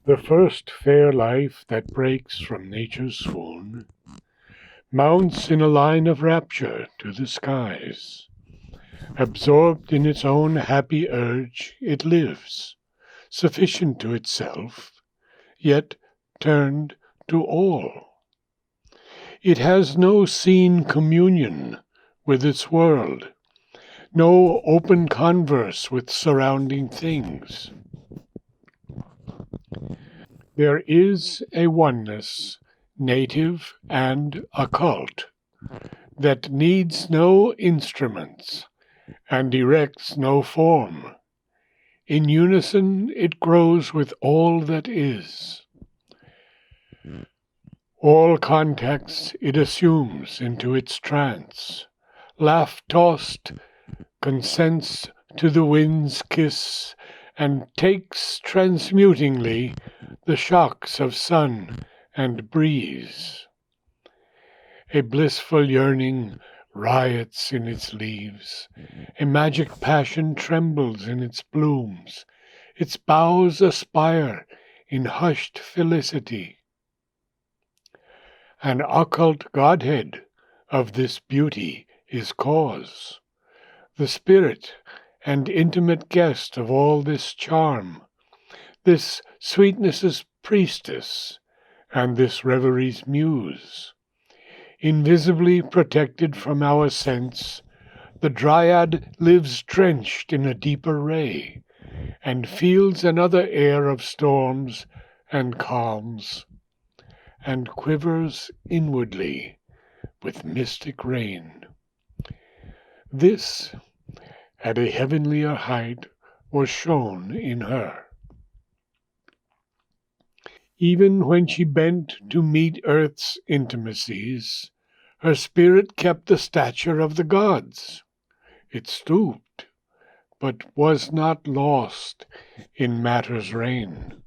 The first fair life that breaks from nature's swoon mounts in a line of rapture to the skies. Absorbed in its own happy urge, it lives, sufficient to itself, yet turned to all. It has no seen communion with its world, no open converse with surrounding things. There is a oneness, native and occult, that needs no instruments and erects no form. In unison it grows with all that is. All contexts it assumes into its trance, laugh-tossed, consents to the wind's kiss, and takes transmutingly the shocks of sun and breeze. A blissful yearning riots in its leaves, a magic passion trembles in its blooms, its boughs aspire in hushed felicity. An occult godhead of this beauty is cause, the spirit and intimate guest of all this charm, this sweetness's priestess, and this reverie's muse. Invisibly protected from our sense, the Dryad lives drenched in a deeper ray, and feels another air of storms and calms, and quivers inwardly with mystic rain. This, at a heavenlier height, was shown in her. Even when she bent to meet earth's intimacies, her spirit kept the stature of the gods. It stooped, but was not lost in matter's reign.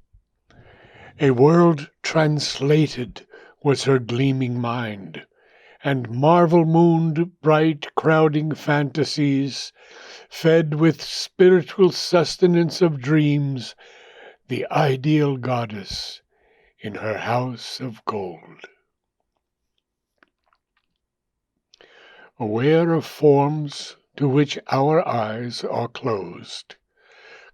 A world translated was her gleaming mind, and marvel-mooned bright crowding fantasies, fed with spiritual sustenance of dreams, the ideal goddess in her house of gold. Aware of forms to which our eyes are closed,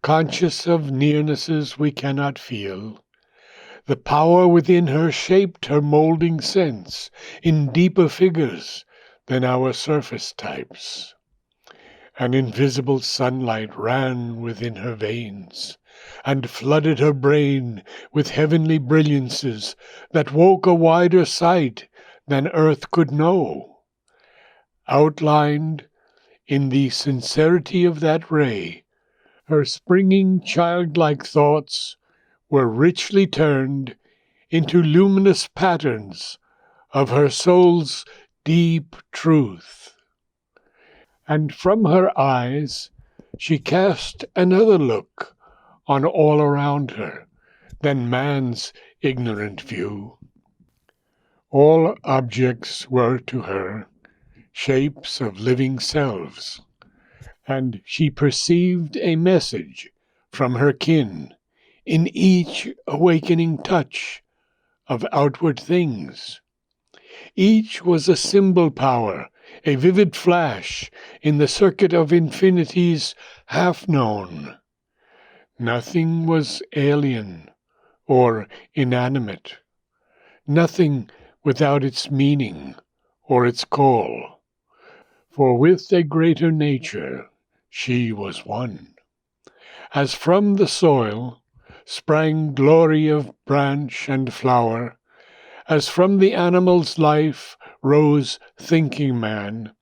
conscious of nearnesses we cannot feel, the power within her shaped her moulding sense in deeper figures than our surface types. An invisible sunlight ran within her veins, and flooded her brain with heavenly brilliances that woke a wider sight than earth could know. Outlined in the sincerity of that ray, her springing childlike thoughts were richly turned into luminous patterns of her soul's deep truth. And from her eyes she cast another look on all around her than man's ignorant view. All objects were to her shapes of living selves, and she perceived a message from her kin in each awakening touch of outward things. Each was a symbol power, a vivid flash in the circuit of infinities half known. Nothing was alien or inanimate, nothing without its meaning or its call, for with a greater nature she was one. As from the soil sprang glory of branch and flower, as from the animal's life rose thinking man,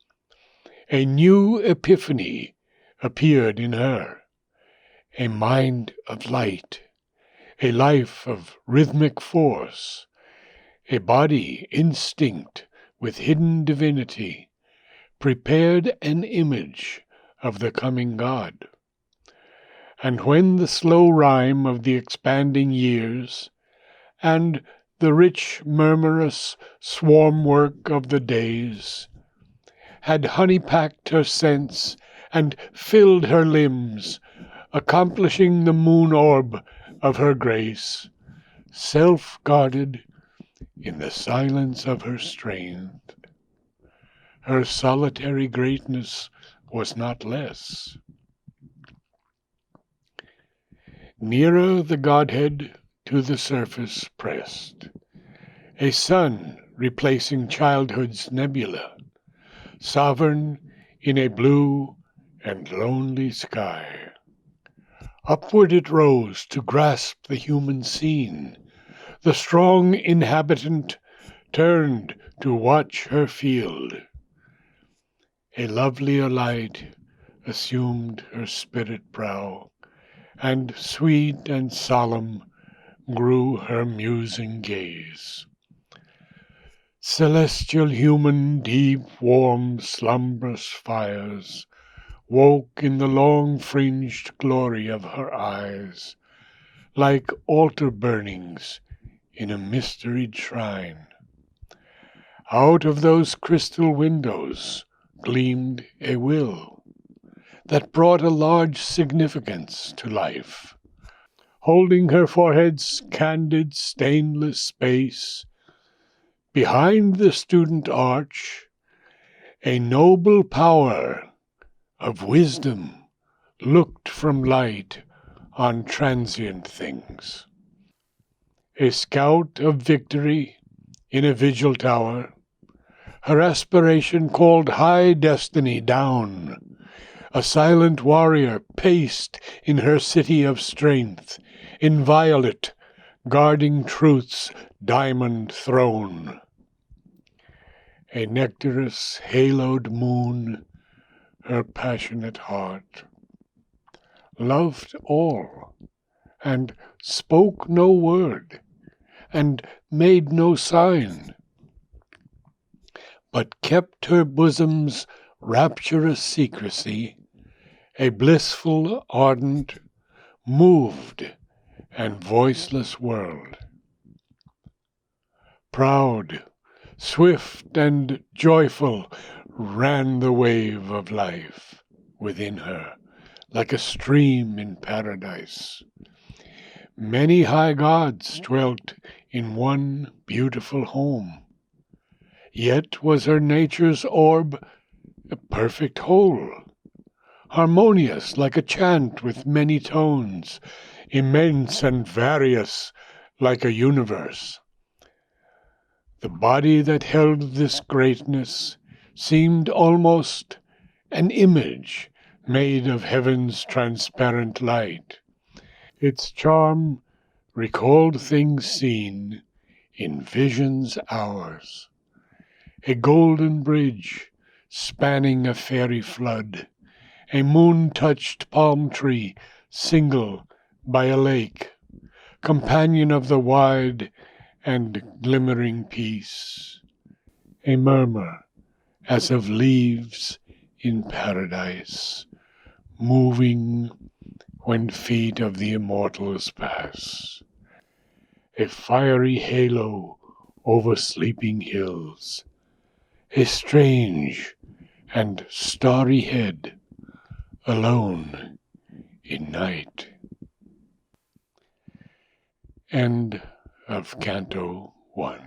a new epiphany appeared in her, a mind of light, a life of rhythmic force, a body instinct with hidden divinity, prepared an image of the coming God. And when the slow rhyme of the expanding years, and the rich murmurous swarm work of the days, had honey-packed her sense and filled her limbs, accomplishing the moon-orb of her grace, self-guarded in the silence of her strength. Her solitary greatness was not less. Nearer the godhead to the surface pressed, a sun replacing childhood's nebula, sovereign in a blue and lonely sky. Upward it rose to grasp the human scene. The strong inhabitant turned to watch her field. A lovelier light assumed her spirit brow, and sweet and solemn grew her musing gaze. Celestial human, deep, warm, slumbrous fires woke in the long-fringed glory of her eyes, like altar burnings in a mysteried shrine. Out of those crystal windows gleamed a will that brought a large significance to life. Holding her forehead's candid, stainless space, behind the student arch, a noble power of wisdom looked from light on transient things. A scout of victory in a vigil tower, her aspiration called high destiny down. A silent warrior paced in her city of strength, inviolate, guarding truth's diamond throne. A nectarous, haloed moon, her passionate heart, loved all, and spoke no word, and made no sign, but kept her bosom's rapturous secrecy, a blissful, ardent, moved, and voiceless world. Proud, swift, and joyful ran the wave of life within her, like a stream in paradise. Many high gods dwelt in one beautiful home. Yet was her nature's orb a perfect whole, harmonious like a chant with many tones, immense and various like a universe. The body that held this greatness seemed almost an image made of heaven's transparent light. Its charm recalled things seen in vision's hours. A golden bridge spanning a fairy flood, a moon-touched palm tree single by a lake, companion of the wide and glimmering peace, a murmur as of leaves in paradise, moving when feet of the immortals pass, a fiery halo over sleeping hills, a strange and starry head alone in night. End of Canto 1.